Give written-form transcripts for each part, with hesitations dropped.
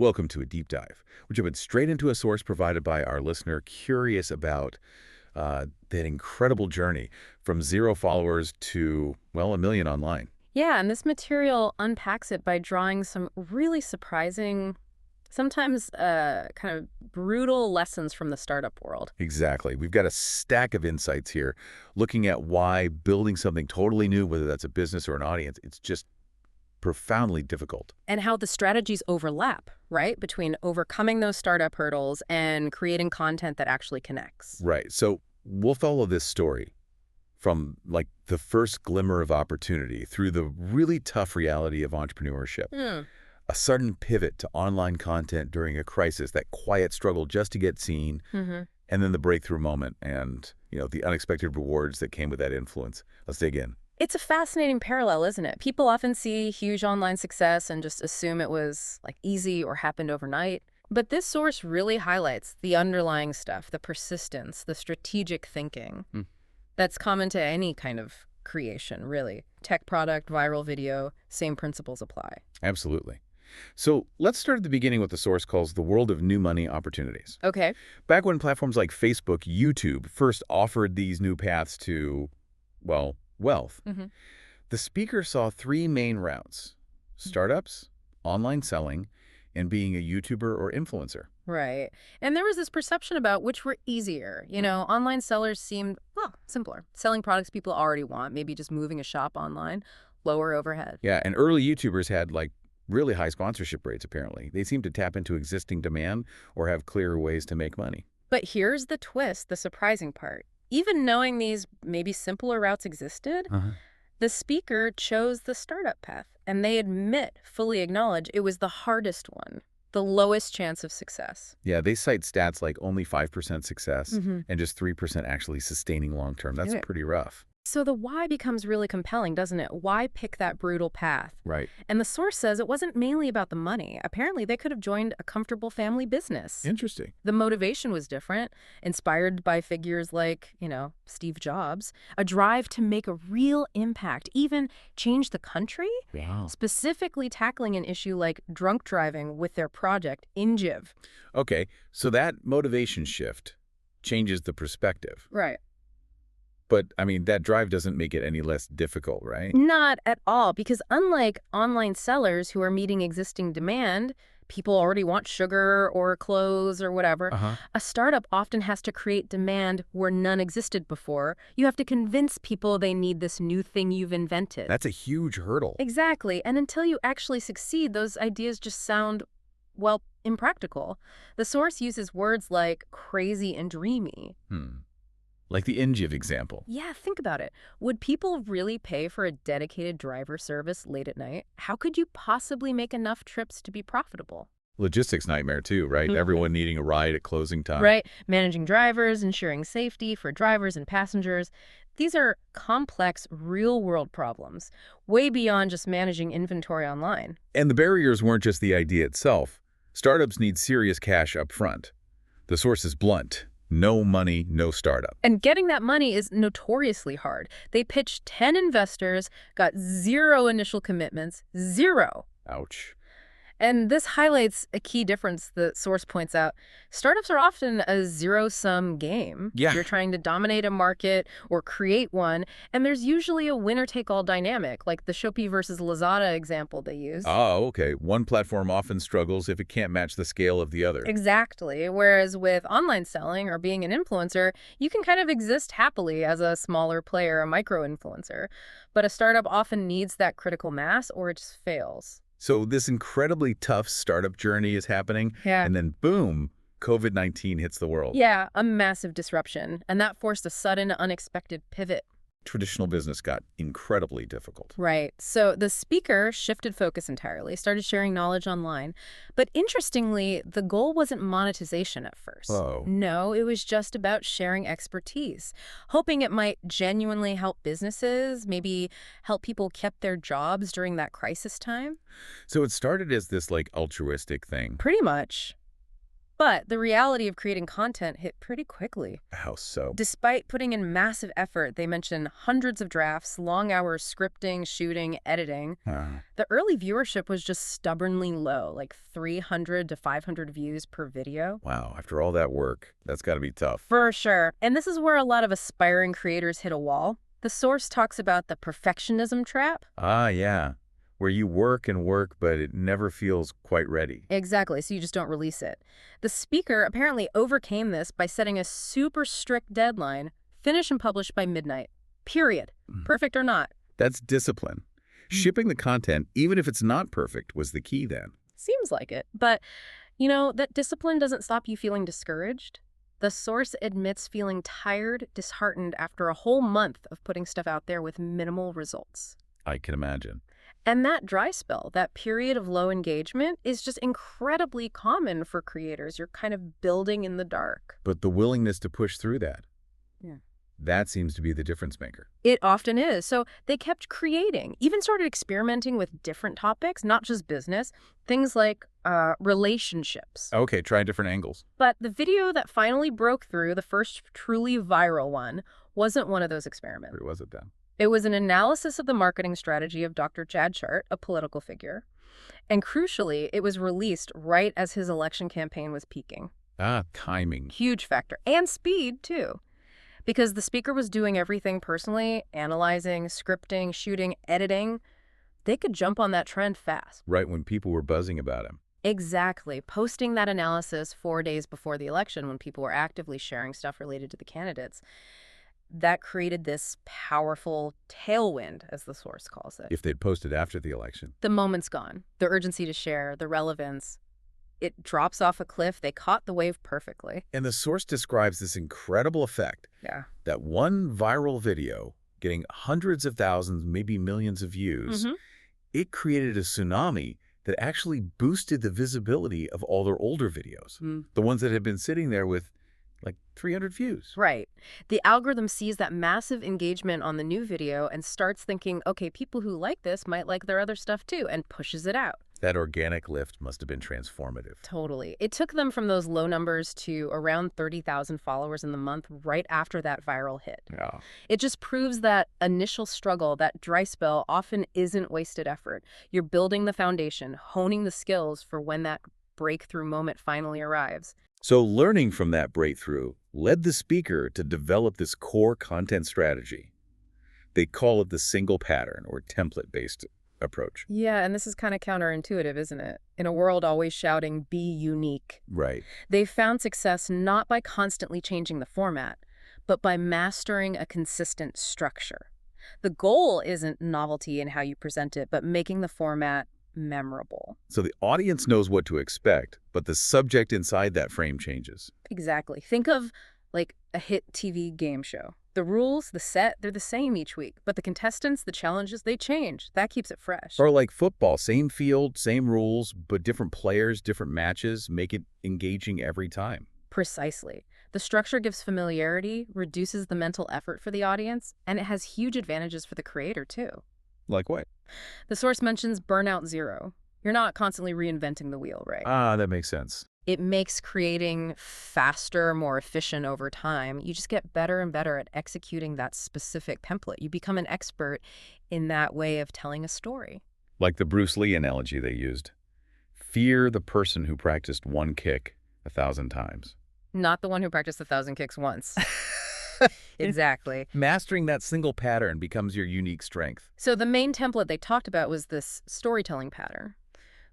Welcome to a deep dive. We're jumping straight into a source provided by our listener curious about that incredible journey from 0 followers to, well, 1 million online. Yeah, and this material unpacks it by drawing some really surprising, sometimes kind of brutal lessons from the startup world. Exactly. We've got a stack of insights here looking at why building something totally new, whether that's a business or an audience, it's just profoundly difficult. And how the strategies overlap, right? Between overcoming those startup hurdles and creating content that actually connects. Right. So we'll follow this story from like the first glimmer of opportunity through the really tough reality of entrepreneurship. A sudden pivot to online content during a crisis, that quiet struggle just to get seen, and then the breakthrough moment and, the unexpected rewards that came with that influence. Let's dig in. It's a fascinating parallel, isn't it? People often see huge online success and just assume it was like easy or happened overnight. But this source really highlights the underlying stuff, the persistence, the strategic thinking that's common to any kind of creation, really. Tech product, viral video, same principles apply. Absolutely. So let's start at the beginning what the source calls the world of new money opportunities. Okay. Back when platforms like Facebook, YouTube first offered these new paths to, well, wealth, the speaker saw 3 main routes: startups, online selling, and being a YouTuber or influencer. Right. And there was this perception about which were easier. Online sellers seemed, well, simpler. Selling products people already want, maybe just moving a shop online, lower overhead. Yeah, and early YouTubers had like really high sponsorship rates, apparently. They seemed to tap into existing demand or have clearer ways to make money. But here's the twist, the surprising part. Even knowing these maybe simpler routes existed, the speaker chose the startup path, and they fully acknowledge it was the hardest one, the lowest chance of success. Yeah, they cite stats like only 5% success and just 3% actually sustaining long term. That's pretty rough. So the why becomes really compelling, doesn't it? Why pick that brutal path? Right. And the source says it wasn't mainly about the money. Apparently, they could have joined a comfortable family business. Interesting. The motivation was different, inspired by figures like, Steve Jobs, a drive to make a real impact, even change the country, Wow. specifically tackling an issue like drunk driving with their project, Injiv. Okay, so that motivation shift changes the perspective. Right. But, I mean, that drive doesn't make it any less difficult, right? Not at all, because unlike online sellers who are meeting existing demand, people already want sugar or clothes or whatever, a startup often has to create demand where none existed before. You have to convince people they need this new thing you've invented. That's a huge hurdle. Exactly. And until you actually succeed, those ideas just sound, well, impractical. The source uses words like crazy and dreamy. Like the Injiv example. Yeah, think about it. Would people really pay for a dedicated driver service late at night? How could you possibly make enough trips to be profitable? Logistics nightmare too, right? Everyone needing a ride at closing time. Right. Managing drivers, ensuring safety for drivers and passengers. These are complex, real-world problems, way beyond just managing inventory online. And the barriers weren't just the idea itself. Startups need serious cash up front. The source is blunt. No money, no startup. And getting that money is notoriously hard. They pitched 10 investors, got 0 initial commitments, 0. Ouch. And this highlights a key difference the source points out. Startups are often a zero-sum game. Yeah. You're trying to dominate a market or create one, and there's usually a winner-take-all dynamic, like the Shopee versus Lazada example they use. Oh, okay. One platform often struggles if it can't match the scale of the other. Exactly. Whereas with online selling or being an influencer, you can kind of exist happily as a smaller player, a micro-influencer. But a startup often needs that critical mass or it just fails. So this incredibly tough startup journey is happening, and then boom, COVID-19 hits the world. Yeah, a massive disruption, and that forced a sudden, unexpected pivot. Traditional business got incredibly difficult. Right. So the speaker shifted focus entirely, started sharing knowledge online. But interestingly, the goal wasn't monetization at first. Oh. No, it was just about sharing expertise, hoping it might genuinely help businesses, maybe help people keep their jobs during that crisis time. So it started as this like altruistic thing. Pretty much. But the reality of creating content hit pretty quickly. How so? Despite putting in massive effort, they mention hundreds of drafts, long hours scripting, shooting, editing. The early viewership was just stubbornly low, like 300 to 500 views per video. Wow, after all that work, that's got to be tough. For sure. And this is where a lot of aspiring creators hit a wall. The source talks about the perfectionism trap. Ah, yeah. Where you work and work, but it never feels quite ready. Exactly, so you just don't release it. The speaker apparently overcame this by setting a super strict deadline, finish and publish by midnight. Period. Perfect or not. That's discipline. Shipping the content, even if it's not perfect, was the key then. Seems like it. But, that discipline doesn't stop you feeling discouraged. The source admits feeling tired, disheartened after a whole month of putting stuff out there with minimal results. I can imagine. And that dry spell, that period of low engagement, is just incredibly common for creators. You're kind of building in the dark. But the willingness to push through that, Yeah. that seems to be the difference maker. It often is. So they kept creating, even started experimenting with different topics, not just business, things like relationships. Okay, try different angles. But the video that finally broke through, the first truly viral one, wasn't one of those experiments. Where was it then? It was an analysis of the marketing strategy of Dr. Chad Chart, a political figure. And crucially, it was released right as his election campaign was peaking. Ah, timing. Huge factor. And speed, too. Because the speaker was doing everything personally, analyzing, scripting, shooting, editing. They could jump on that trend fast. Right when people were buzzing about him. Exactly. Posting that analysis 4 days before the election when people were actively sharing stuff related to the candidates. That created this powerful tailwind, as the source calls it. If they'd posted after the election. The moment's gone. The urgency to share, the relevance. It drops off a cliff. They caught the wave perfectly. And the source describes this incredible effect. Yeah. That one viral video, getting hundreds of thousands, maybe millions of views, it created a tsunami that actually boosted the visibility of all their older videos. The ones that had been sitting there with like 300 views. Right. The algorithm sees that massive engagement on the new video and starts thinking, okay, people who like this might like their other stuff too, and pushes it out. That organic lift must have been transformative. Totally. It took them from those low numbers to around 30,000 followers in the month right after that viral hit. Yeah. It just proves that initial struggle, that dry spell, often isn't wasted effort. You're building the foundation, honing the skills for when that breakthrough moment finally arrives. So learning from that breakthrough led the speaker to develop this core content strategy. They call it the single pattern or template-based approach. Yeah, and this is kind of counterintuitive, isn't it? In a world always shouting, be unique. Right. They found success not by constantly changing the format, but by mastering a consistent structure. The goal isn't novelty in how you present it, but making the format memorable. So the audience knows what to expect, but the subject inside that frame changes. Exactly. Think of like a hit TV game show. The rules, the set, they're the same each week, but the contestants, the challenges, they change. That keeps it fresh. Or like football, same field, same rules, but different players, different matches, make it engaging every time. Precisely. The structure gives familiarity, reduces the mental effort for the audience, and it has huge advantages for the creator too. Like what? The source mentions burnout zero. You're not constantly reinventing the wheel, right? Ah, that makes sense. It makes creating faster, more efficient over time. You just get better and better at executing that specific template. You become an expert in that way of telling a story. Like the Bruce Lee analogy they used. Fear the person who practiced one kick 1,000 times. Not the one who practiced 1,000 kicks once. Exactly. Mastering that single pattern becomes your unique strength. So the main template they talked about was this storytelling pattern,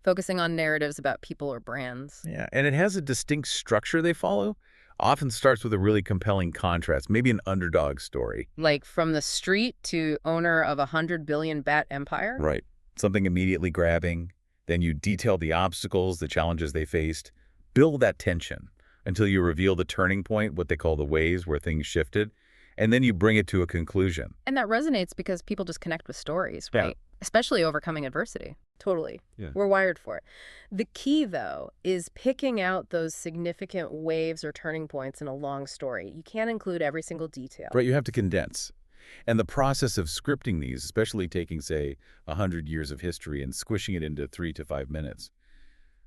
focusing on narratives about people or brands. Yeah, and it has a distinct structure they follow. Often starts with a really compelling contrast, maybe an underdog story. Like from the street to owner of 100 billion bat empire? Right. Something immediately grabbing. Then you detail the obstacles, the challenges they faced. Build that tension until you reveal the turning point, what they call the waves where things shifted. And then you bring it to a conclusion. And that resonates because people just connect with stories, Yeah. right? Especially overcoming adversity. Totally. Yeah. We're wired for it. The key, though, is picking out those significant waves or turning points in a long story. You can't include every single detail. Right, you have to condense. And the process of scripting these, especially taking, say, 100 years of history and squishing it into 3 to 5 minutes,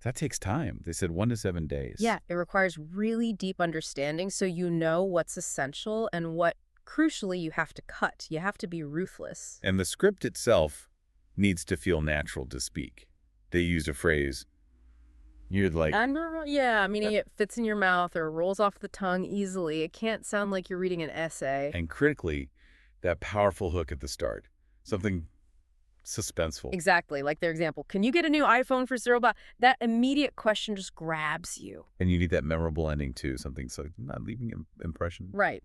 That takes time. They said 1 to 7 days. Yeah, it requires really deep understanding so you know what's essential and what, crucially, you have to cut. You have to be ruthless. And the script itself needs to feel natural to speak. They use a phrase, you're like... Yeah, meaning it fits in your mouth or rolls off the tongue easily. It can't sound like you're reading an essay. And critically, that powerful hook at the start. Something suspenseful. Exactly, like their example. Can you get a new iPhone for $0? That immediate question just grabs you. And you need that memorable ending, too. Something so not leaving an impression. Right.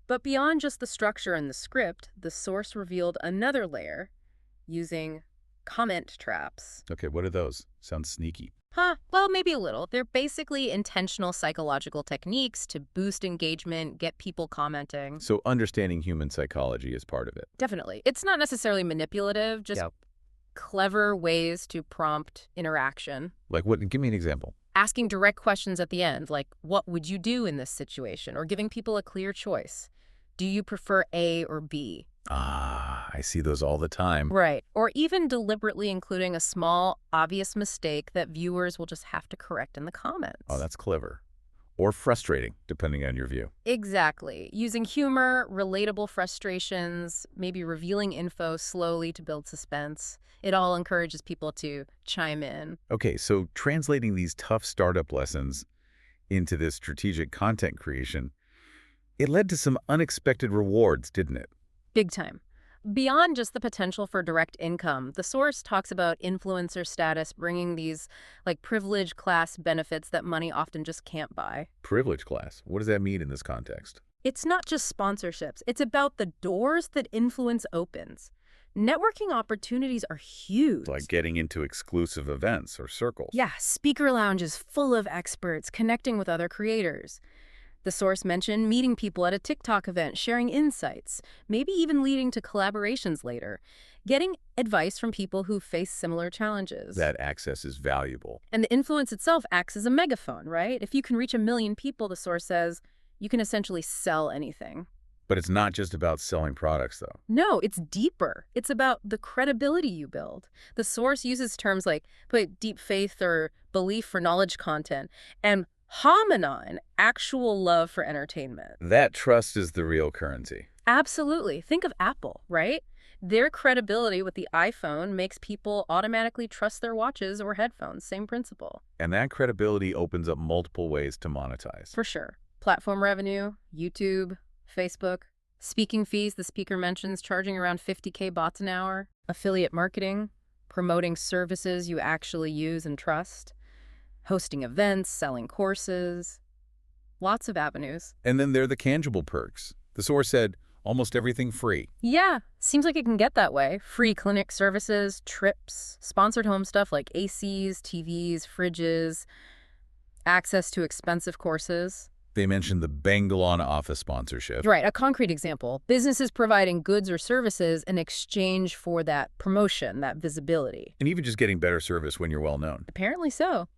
But beyond just the structure and the script, the source revealed another layer using comment traps. Okay, what are those? Sounds sneaky. Well, maybe a little. They're basically intentional psychological techniques to boost engagement, get people commenting. So understanding human psychology is part of it. Definitely. It's not necessarily manipulative, just clever ways to prompt interaction. Like what? Give me an example. Asking direct questions at the end, like, what would you do in this situation? Or giving people a clear choice. Do you prefer A or B? I see those all the time. Right. Or even deliberately including a small, obvious mistake that viewers will just have to correct in the comments. Oh, that's clever. Or frustrating, depending on your view. Exactly. Using humor, relatable frustrations, maybe revealing info slowly to build suspense. It all encourages people to chime in. Okay, so translating these tough startup lessons into this strategic content creation, it led to some unexpected rewards, didn't it? Big time. Beyond just the potential for direct income, the source talks about influencer status bringing these privileged class benefits that money often just can't buy. Privilege class. What does that mean in this context? It's not just sponsorships. It's about the doors that influence opens. Networking opportunities are huge. Like getting into exclusive events or circles. Yeah, speaker lounges full of experts, connecting with other creators. The source mentioned meeting people at a TikTok event, sharing insights, maybe even leading to collaborations later, getting advice from people who face similar challenges. That access is valuable. And the influence itself acts as a megaphone, right? If you can reach 1 million people, the source says, you can essentially sell anything. But it's not just about selling products, though. No, it's deeper. It's about the credibility you build. The source uses terms like deep faith or belief for knowledge content, and hominin, actual love for entertainment. That trust is the real currency. Absolutely. Think of Apple, right? Their credibility with the iPhone makes people automatically trust their watches or headphones. Same principle. And that credibility opens up multiple ways to monetize. For sure. Platform revenue, YouTube, Facebook, speaking fees, the speaker mentions charging around 50K bots an hour, affiliate marketing, promoting services you actually use and trust, hosting events, selling courses, lots of avenues. And then there are the tangible perks. The source said almost everything free. Yeah, seems like it can get that way. Free clinic services, trips, sponsored home stuff like ACs, TVs, fridges, access to expensive courses. They mentioned the Bangalore office sponsorship. Right, a concrete example. Businesses providing goods or services in exchange for that promotion, that visibility. And even just getting better service when you're well known. Apparently so.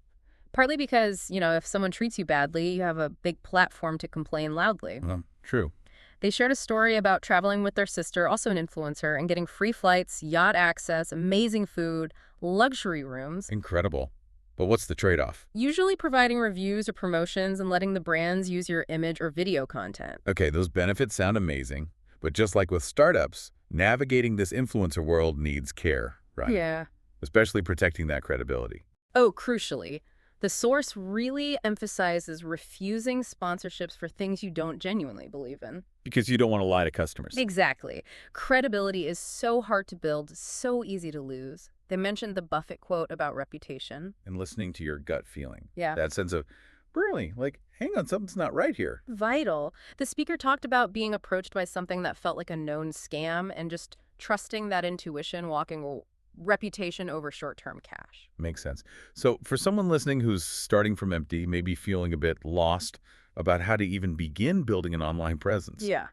Partly because, if someone treats you badly, you have a big platform to complain loudly. True. They shared a story about traveling with their sister, also an influencer, and getting free flights, yacht access, amazing food, luxury rooms. Incredible. But what's the trade-off? Usually providing reviews or promotions and letting the brands use your image or video content. Okay, those benefits sound amazing. But just like with startups, navigating this influencer world needs care, right? Yeah. Especially protecting that credibility. Oh, crucially, the source really emphasizes refusing sponsorships for things you don't genuinely believe in. Because you don't want to lie to customers. Exactly. Credibility is so hard to build, so easy to lose. They mentioned the Buffett quote about reputation. And listening to your gut feeling. Yeah. That sense of, really, hang on, something's not right here. Vital. The speaker talked about being approached by something that felt like a known scam and just trusting that intuition, walking reputation over short-term cash. Makes sense. So for someone listening who's starting from empty, maybe feeling a bit lost about how to even begin building an online presence. Yeah.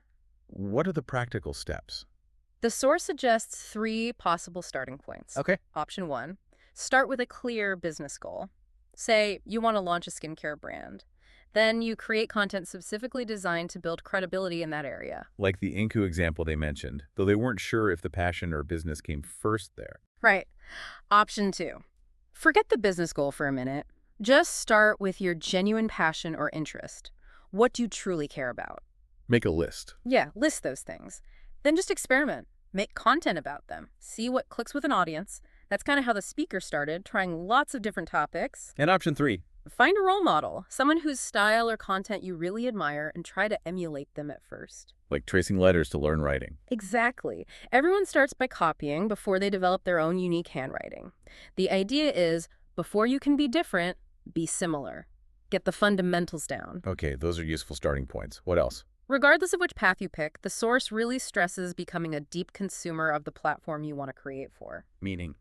What are the practical steps? The source suggests 3 possible starting points. Okay. Option 1, start with a clear business goal. Say you want to launch a skincare brand. Then you create content specifically designed to build credibility in that area. Like the Inku example they mentioned, though they weren't sure if the passion or business came first there. Right. Option 2, Forget the business goal for a minute. Just start with your genuine passion or interest. What do you truly care about? Make a list. Yeah, list those things. Then just experiment. Make content about them. See what clicks with an audience. That's kind of how the speaker started, trying lots of different topics. And option 3. Find a role model, someone whose style or content you really admire, and try to emulate them at first. Like tracing letters to learn writing. Exactly. Everyone starts by copying before they develop their own unique handwriting. The idea is, before you can be different, be similar. Get the fundamentals down. Okay, those are useful starting points. What else? Regardless of which path you pick, the source really stresses becoming a deep consumer of the platform you want to create for. Meaning?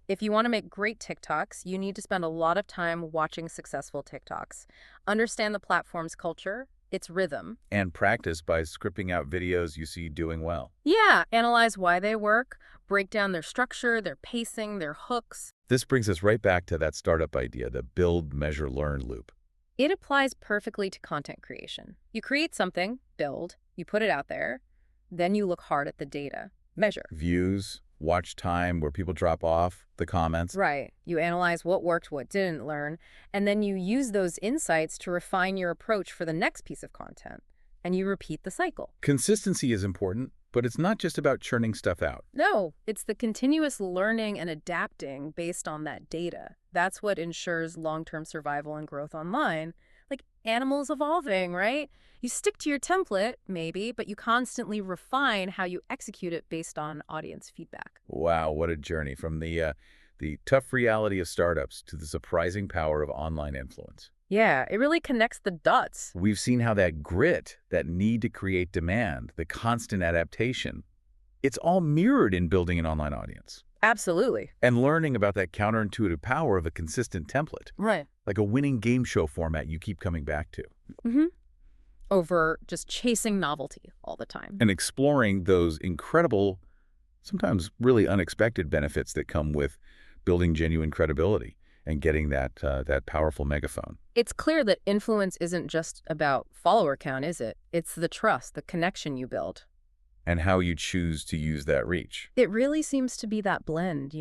If you want to make great TikToks, you need to spend a lot of time watching successful TikToks. Understand the platform's culture, its rhythm. And practice by scripting out videos you see doing well. Yeah, analyze why they work, break down their structure, their pacing, their hooks. This brings us right back to that startup idea, the build, measure, learn loop. It applies perfectly to content creation. You create something, build, you put it out there, then you look hard at the data, measure. Views, watch time, where people drop off, the comments. Right. You analyze what worked, what didn't learn, and then you use those insights to refine your approach for the next piece of content. And you repeat the cycle. Consistency is important, but it's not just about churning stuff out. No, it's the continuous learning and adapting based on that data. That's what ensures long-term survival and growth online. Like animals evolving, right? You stick to your template, maybe, but you constantly refine how you execute it based on audience feedback. Wow, what a journey from the tough reality of startups to the surprising power of online influence. Yeah, it really connects the dots. We've seen how that grit, that need to create demand, the constant adaptation, it's all mirrored in building an online audience. Absolutely. And learning about that counterintuitive power of a consistent template. Right. Like a winning game show format you keep coming back to. Mm-hmm. Over just chasing novelty all the time. And exploring those incredible, sometimes really unexpected benefits that come with building genuine credibility and getting that powerful megaphone. It's clear that influence isn't just about follower count, is it? It's the trust, the connection you build. And how you choose to use that reach. It really seems to be that blend,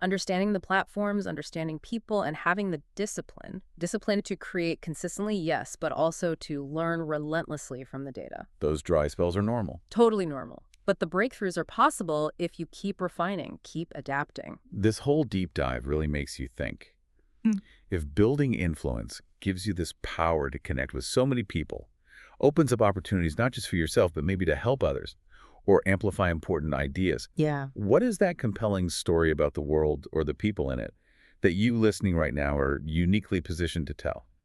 understanding the platforms, understanding people, and having the discipline. Discipline to create consistently, yes, but also to learn relentlessly from the data. Those dry spells are normal. Totally normal. But the breakthroughs are possible if you keep refining, keep adapting. This whole deep dive really makes you think. If building influence gives you this power to connect with so many people, opens up opportunities not just for yourself, but maybe to help others, or amplify important ideas. Yeah. What is that compelling story about the world or the people in it that you listening right now are uniquely positioned to tell?